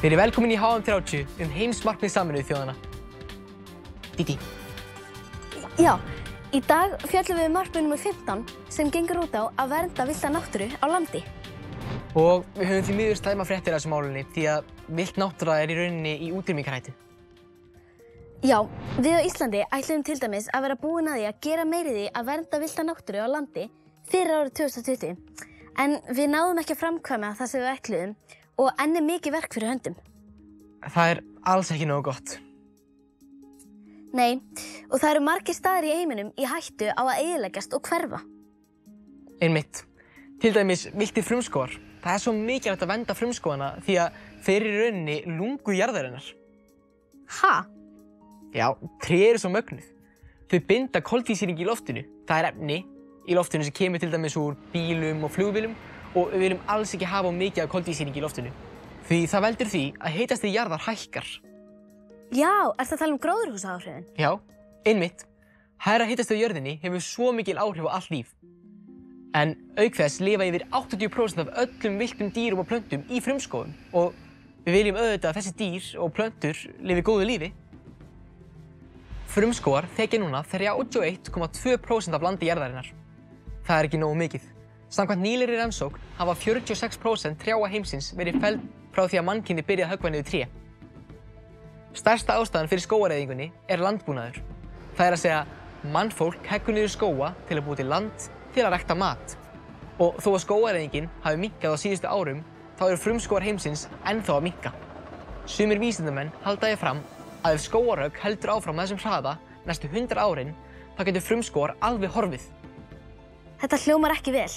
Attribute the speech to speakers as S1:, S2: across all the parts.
S1: Verið velkomin í HM30 heimsmarkmið Sameinuðu þjóðanna. Dídí.
S2: Já, í dag fjöllum við markmið nr. 15 sem gengur út á að vernda villta náttúru á landi.
S1: Og við höfum því miður slæmar fréttir af þessu málunni því að villt náttúra í rauninni í útrýmingarhættu.
S2: Já, við á Íslandi ætluðum til dæmis að vera búin að því að gera meira í því að vernda villta náttúru á landi fyrir árið 2020. En við náðum ekki að framkvæma það sem við ætluðum og enn mikið verk fyrir höndum.
S1: Það alls ekki nógu gott.
S2: Nei, og það eru margir staðir í heiminum í hættu á að eyðileggjast og hverfa.
S1: Einmitt. Til dæmis villtir frumskógar. Það svo mikilvægt að vernda frumskógana því að þeir eru í rauninni lungu jarðarinnar.
S2: Ha?
S1: Já, tré eru svo mögnuð. Þau binda koltvísýring í loftinu. Það efni í loftinu sem kemur til dæmis úr bílum og flugvélum og við viljum alls ekki hafa mikið af koltvísýring í loftinu. Því það veldur því að hitastig jarðar hækkar.
S2: Já, ertu að tala um gróðurhúsaáhrifin?
S1: Já, einmitt. Hærra hitastig á jörðinni hefur svo mikil áhrif á allt líf. En auk þess lifa yfir 80% af öllum villtum dýrum og plöntum í frumskógum og við viljum auðvitað að þessi dýr og plöntur lifi góðu lífi. Frumskógar þekja núna 31,2% af landi jarðarinnar. Það ekki nógu mikið. Samkvæmt nýlegri rannsókn hafa 46% trjáa heimsins verið felld frá því að mannkynið byrjaði að höggva niður tré. Stærsta ástæðan fyrir skógareyðingunni landbúnaður. Það að segja, mannfólk heggur niður skóga til að búa til land til að rækta mat. Og þó að skógareyðingin hafi minnkað á síðustu árum, þá eru frumskógar heimsins ennþá að minnka. Sumir vísindamenn halda því fram að ef skógarhögg heldur áfram með þessum hraða næstu 100 árin, þá getur frumskógar alveg horfið.
S2: Þetta hljómar ekki vel.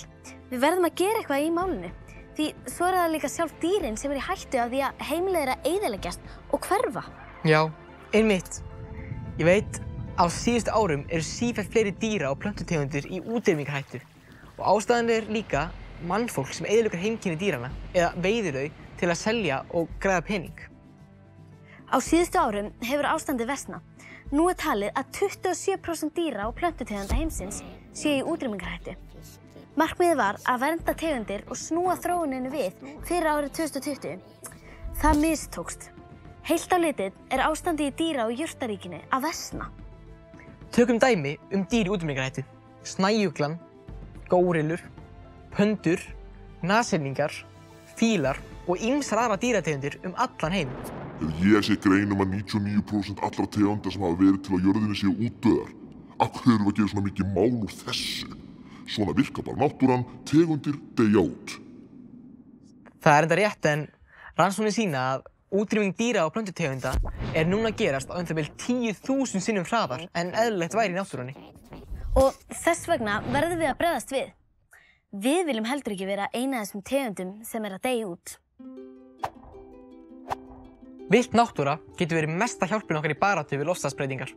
S2: Við verðum að gera eitthvað í málinu. Því svo það líka sjálf dýrin sem í hættu af því að heimili þeirra eyðileggjast og hverfa.
S1: Já, einmitt. Ég veit, á síðustu árum eru sífellt fleiri dýra og plöntutegundir í útrýmingarhættu. Og ástæðan líka mannfólk sem eyðileggur heimkynni dýranna eða veiðir þau til að selja og græða pening.
S2: Á síðustu árum hefur ástandið versnað. Nú talið að 27% dýra og plöntutegunda heimsins séu í útrýmingarhættu. Markmiðið var að vernda tegundir og snúa þróuninu við fyrir árið 2020. Það mistókst. Heilt á litið ástandið í dýra- og jurtaríkinu að versna.
S1: Tökum dæmi dýr í útrýmingarhættu. Snæuglan, górillur, pöndur, nashyrningar, fílar og ýmsar aðrar dýrategundir allan heim.
S3: Ef ég sé grein að 99% allra tegunda sem hafa verið til á jörðinni séu útdauðar, af hverju erum við að gera svona mikið mál úr þessu? Svona virkar bara náttúran, tegundir deyja út.
S1: Það enda rétt en rannsóknir sýna að útrýming dýra og plöntutegunda núna að gerast á bil 10.000 sinnum hraðar en eðlilegt væri í náttúrunni.
S2: Og þess vegna verðum við að bregðast við. Við viljum heldur ekki vera eina af þessum tegundum sem að deyja út.
S1: Villt náttúra getur verið mesta hjálpin okkar í baráttu við loftslagsbreytingar.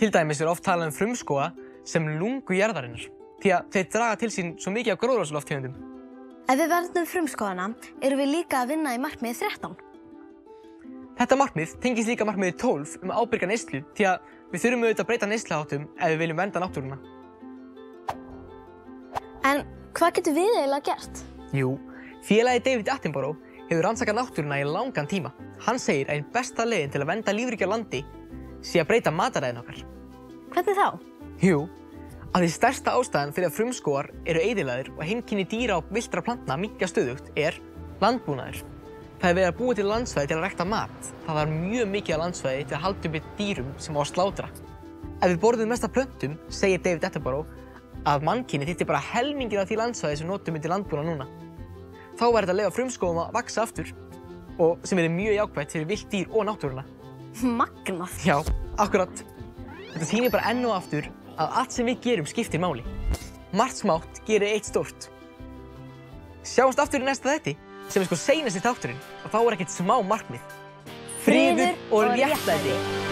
S1: Til dæmis oft talað frumskóga sem lungu jarðarinnar, því að þeir draga til sín svo mikið af gróðurhúsalofttegundum.
S2: Ef við verndum frumskógana, erum við líka að vinna í markmiði 13.
S1: Þetta markmið tengist líka markmiði 12 ábyrga neyslu, því að við þurfum auðvitað að breyta neysluháttum ef við viljum vernda náttúruna.
S2: En hvað getum við eiginlega gert?
S1: Jú, félagi David Attenborough hefur rannsakað náttúruna í langan tíma. Hann segir að ein besta leiðin til að vernda lífríki á landi sé að breyta mataræðin okkar.
S2: Hvernig þá?
S1: Jú, að því stærsta ástæðan fyrir að frumskógar eyðilagðir og heimkynni dýra og villtra plantna minnka stöðugt landbúnaður. Það verið að búa til landsvæði til að rækta mat. Það þarf mjög mikið af landsvæði til að halda uppi dýrum sem á að slátra. Ef við borðum mest af plöntum, segir David Attenborough, að mannkynið þyrfti bara helminginn af því landsvæði sem notum til landbúnað núna. Þá væri þetta að leyfa frumskógum að vaxa aftur og sem mjög jákvætt fyrir villt dýr og náttúruna.
S2: Magnað.
S1: Já, akkurat. Þetta sýnir bara enn og aftur að allt sem við gerum skiptir máli. Margt smátt gerir eitt stórt. Sjáumst aftur í næsta þætti sem seinasti þátturinn og þá ekkert smá markmið. Friður og réttlæti.